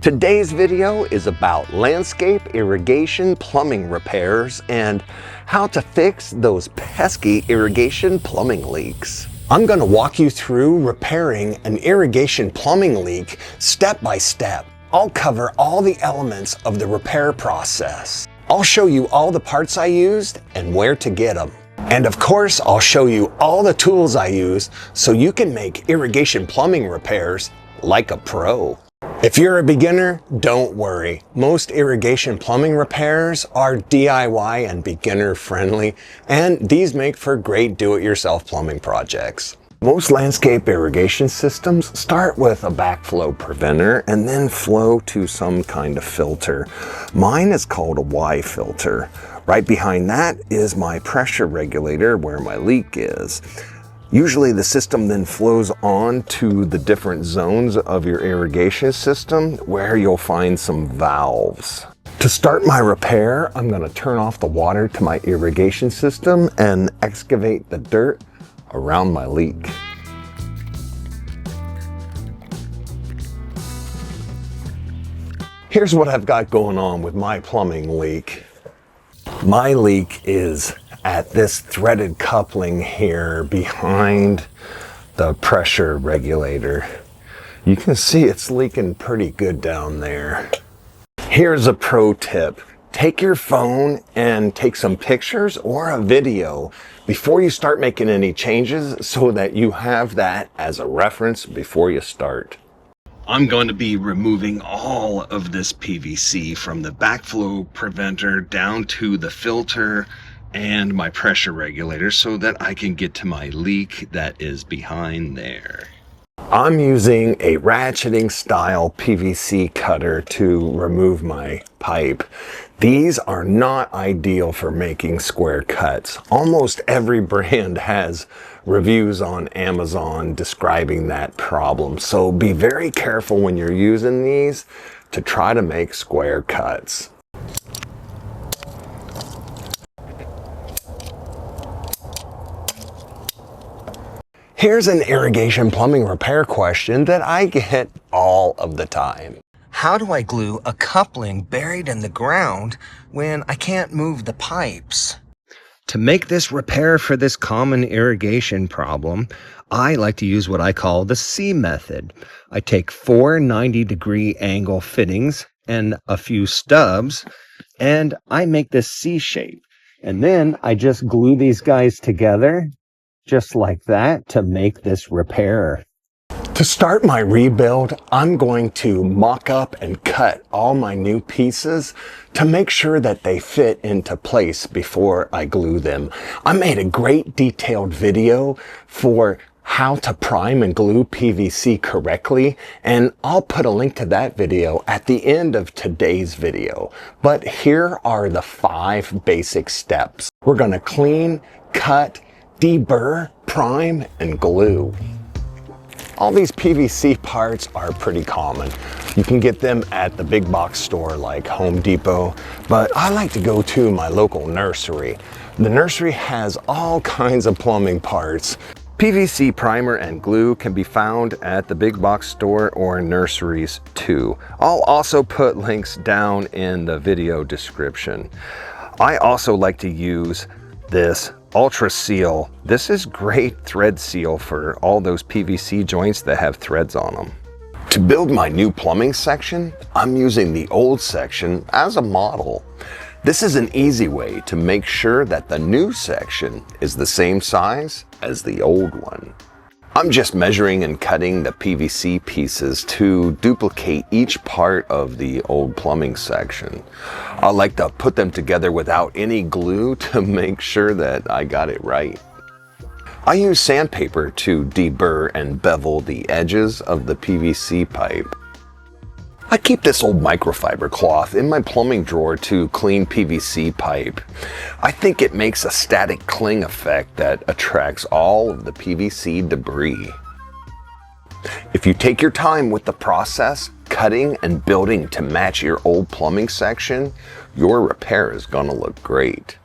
Today's video is about landscape, irrigation, plumbing repairs, and how to fix those pesky irrigation plumbing leaks. I'm going to walk you through repairing an irrigation plumbing leak step by step. I'll cover all the elements of the repair process. I'll show you all the parts I used and where to get them. And of course, I'll show you all the tools I use so you can make irrigation plumbing repairs like a pro. If you're a beginner, don't worry. Most irrigation plumbing repairs are DIY and beginner friendly, and these make for great do-it-yourself plumbing projects. Most landscape irrigation systems start with a backflow preventer and then flow to some kind of filter. Mine is called a Y filter. Right behind that is my pressure regulator where my leak is. Usually the system then flows on to the different zones of your irrigation system where you'll find some valves. To start my repair, I'm going to turn off the water to my irrigation system and excavate the dirt around my leak. Here's what I've got going on with my plumbing leak. My leak is at this threaded coupling here behind the pressure regulator. You can see it's leaking pretty good down there. Here's a pro tip. Take your phone and take some pictures or a video before you start making any changes so that you have that as a reference before you start. I'm going to be removing all of this PVC from the backflow preventer down to the filter and my pressure regulator so that I can get to my leak that is behind there. I'm using a ratcheting style PVC cutter to remove my pipe. These are not ideal for making square cuts. Almost every brand has reviews on Amazon describing that problem, so be very careful when you're using these to try to make square cuts. Here's an irrigation plumbing repair question that I get all of the time. How do I glue a coupling buried in the ground when I can't move the pipes? To make this repair for this common irrigation problem, I like to use what I call the C method. I take 4 90-degree angle fittings and a few stubs, and I make this C shape. And then I just glue these guys together just like that to make this repair. To start my rebuild, I'm going to mock up and cut all my new pieces to make sure that they fit into place before I glue them. I made a great detailed video for how to prime and glue PVC correctly, and I'll put a link to that video at the end of today's video. But here are the 5 basic steps. We're going to clean, cut, deburr, prime, and glue. All these PVC parts are pretty common. You can get them at the big box store like Home Depot, but I like to go to my local nursery. The nursery has all kinds of plumbing parts. PVC primer and glue can be found at the big box store or nurseries too. I'll also put links down in the video description. I also like to use this Ultra Seal. This is great thread seal for all those PVC joints that have threads on them. To build my new plumbing section, I'm using the old section as a model. This is an easy way to make sure that the new section is the same size as the old one. I'm just measuring and cutting the PVC pieces to duplicate each part of the old plumbing section. I like to put them together without any glue to make sure that I got it right. I use sandpaper to deburr and bevel the edges of the PVC pipe. I keep this old microfiber cloth in my plumbing drawer to clean PVC pipe. I think it makes a static cling effect that attracts all of the PVC debris. If you take your time with the process, cutting and building to match your old plumbing section, your repair is going to look great.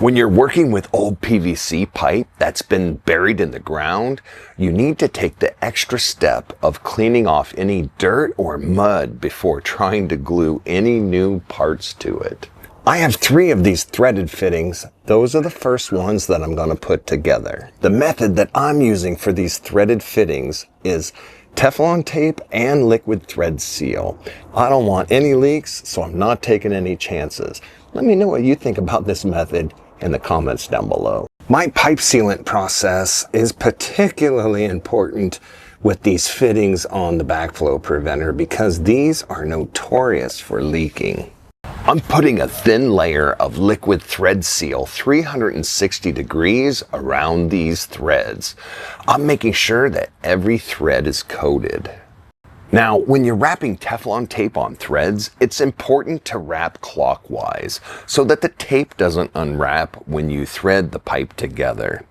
When you're working with old PVC pipe that's been buried in the ground, you need to take the extra step of cleaning off any dirt or mud before trying to glue any new parts to it. I have 3 of these threaded fittings. Those are the first ones that I'm going to put together. The method that I'm using for these threaded fittings is Teflon tape and liquid thread seal. I don't want any leaks, so I'm not taking any chances. Let me know what you think about this method in the comments down below. My pipe sealant process is particularly important with these fittings on the backflow preventer because these are notorious for leaking. I'm putting a thin layer of liquid thread seal 360 degrees around these threads. I'm making sure that every thread is coated. Now, when you're wrapping Teflon tape on threads, it's important to wrap clockwise so that the tape doesn't unwrap when you thread the pipe together.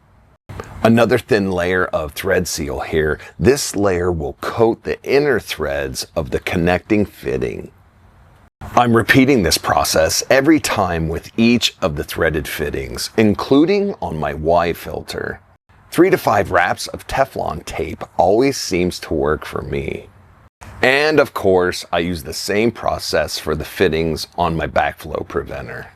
Another thin layer of thread seal here. This layer will coat the inner threads of the connecting fitting. I'm repeating this process every time with each of the threaded fittings, including on my Y filter. 3 to 5 wraps of Teflon tape always seems to work for me. And of course, I use the same process for the fittings on my backflow preventer.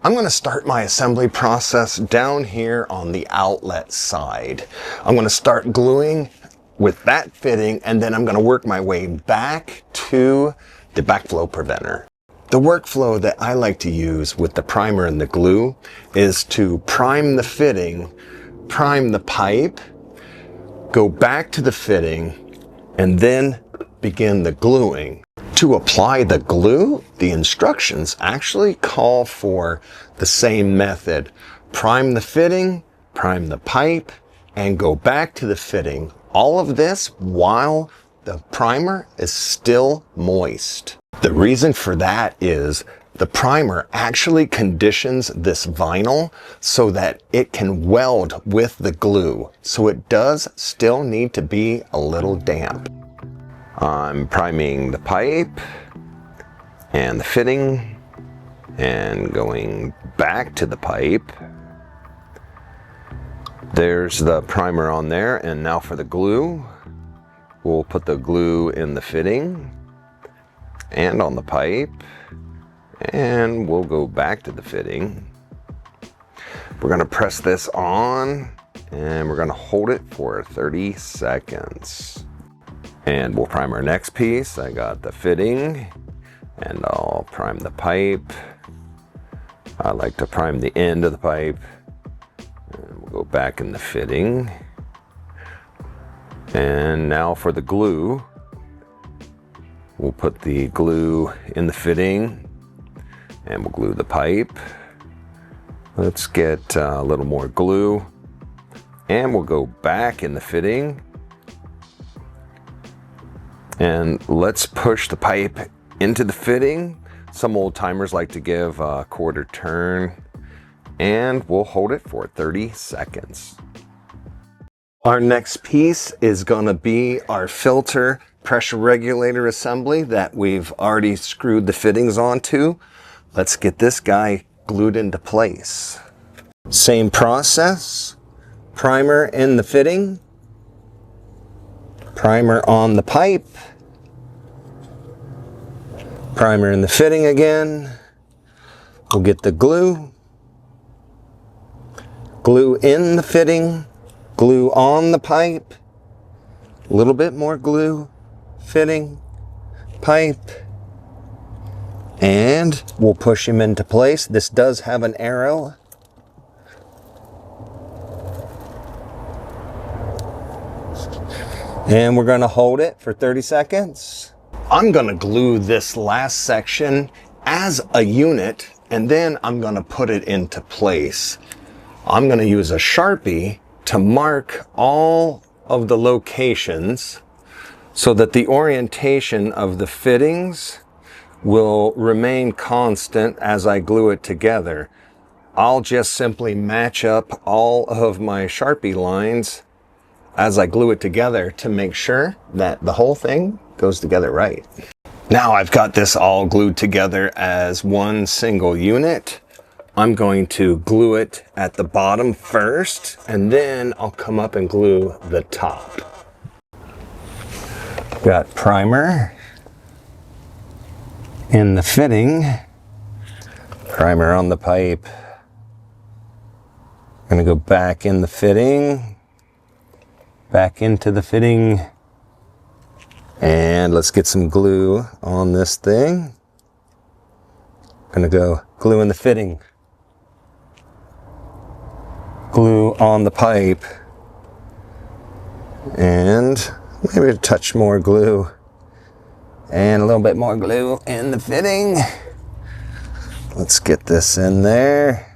I'm going to start my assembly process down here on the outlet side. I'm going to start gluing with that fitting, and then I'm going to work my way back to the backflow preventer. The workflow that I like to use with the primer and the glue is to prime the fitting, prime the pipe, go back to the fitting, and then begin the gluing. To apply the glue, the instructions actually call for the same method. Prime the fitting, prime the pipe, and go back to the fitting. All of this while the primer is still moist. The reason for that is the primer actually conditions this vinyl so that it can weld with the glue. So it does still need to be a little damp. I'm priming the pipe and the fitting and going back to the pipe. There's the primer on there, and now for the glue. We'll put the glue in the fitting and on the pipe, and we'll go back to the fitting. We're going to press this on, and we're going to hold it for 30 seconds. And we'll prime our next piece. I got the fitting, and I'll prime the pipe. I like to prime the end of the pipe. And we'll go back in the fitting. And now for the glue. We'll put the glue in the fitting, and we'll glue the pipe. Let's get a little more glue, and we'll go back in the fitting. And let's push the pipe into the fitting. Some old timers like to give a quarter turn, and we'll hold it for 30 seconds. Our next piece is going to be our filter pressure regulator assembly that we've already screwed the fittings onto. Let's get this guy glued into place. Same process. Primer in the fitting. Primer on the pipe. Primer in the fitting again. We'll get the glue. Glue in the fitting. Glue on the pipe. A little bit more glue. Fitting. Pipe. And we'll push him into place. This does have an arrow. And we're going to hold it for 30 seconds. I'm going to glue this last section as a unit, and then I'm going to put it into place. I'm going to use a Sharpie to mark all of the locations so that the orientation of the fittings will remain constant as I glue it together. I'll just simply match up all of my Sharpie lines as I glue it together to make sure that the whole thing goes together right. Now I've got this all glued together as one single unit. I'm going to glue it at the bottom first, and then I'll come up and glue the top. Got primer in the fitting, primer on the pipe. I'm going to go back in the fitting, back into the fitting, and let's get some glue on this thing. I'm going to go glue in the fitting, glue on the pipe, and maybe a touch more glue, and a little bit more glue in the fitting. Let's get this in there.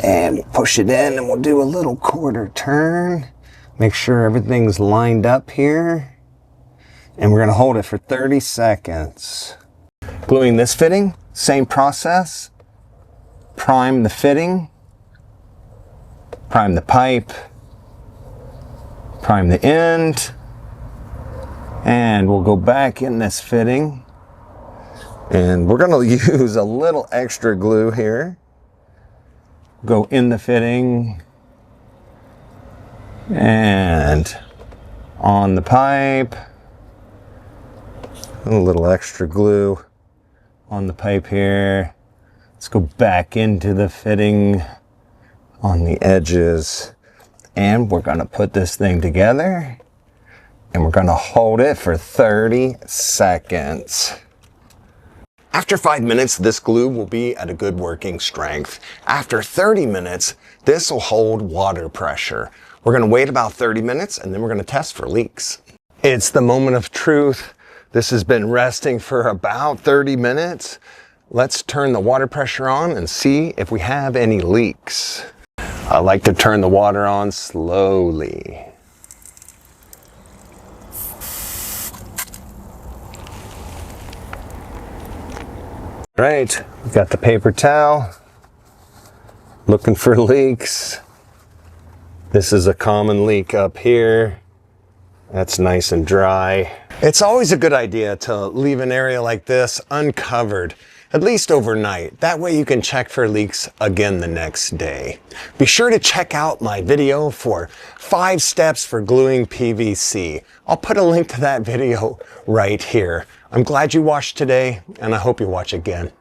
And push it in, and we'll do a little quarter turn. Make sure everything's lined up here. And we're gonna hold it for 30 seconds. Gluing this fitting, same process. Prime the fitting, prime the pipe, prime the end, and we'll go back in this fitting. And we're gonna use a little extra glue here. Go in the fitting and on the pipe. A little extra glue on the pipe here. Let's go back into the fitting on the edges. And we're gonna put this thing together and we're gonna hold it for 30 seconds. After 5 minutes, this glue will be at a good working strength. After 30 minutes, this will hold water pressure. We're gonna wait about 30 minutes and then we're gonna test for leaks. It's the moment of truth. This has been resting for about 30 minutes. Let's turn the water pressure on and see if we have any leaks. I like to turn the water on slowly. Right, we've got the paper towel, looking for leaks. This is a common leak up here. That's nice and dry. It's always a good idea to leave an area like this uncovered, at least overnight. That way you can check for leaks again the next day. Be sure to check out my video for 5 steps for gluing PVC. I'll put a link to that video right here. I'm glad you watched today, and I hope you watch again.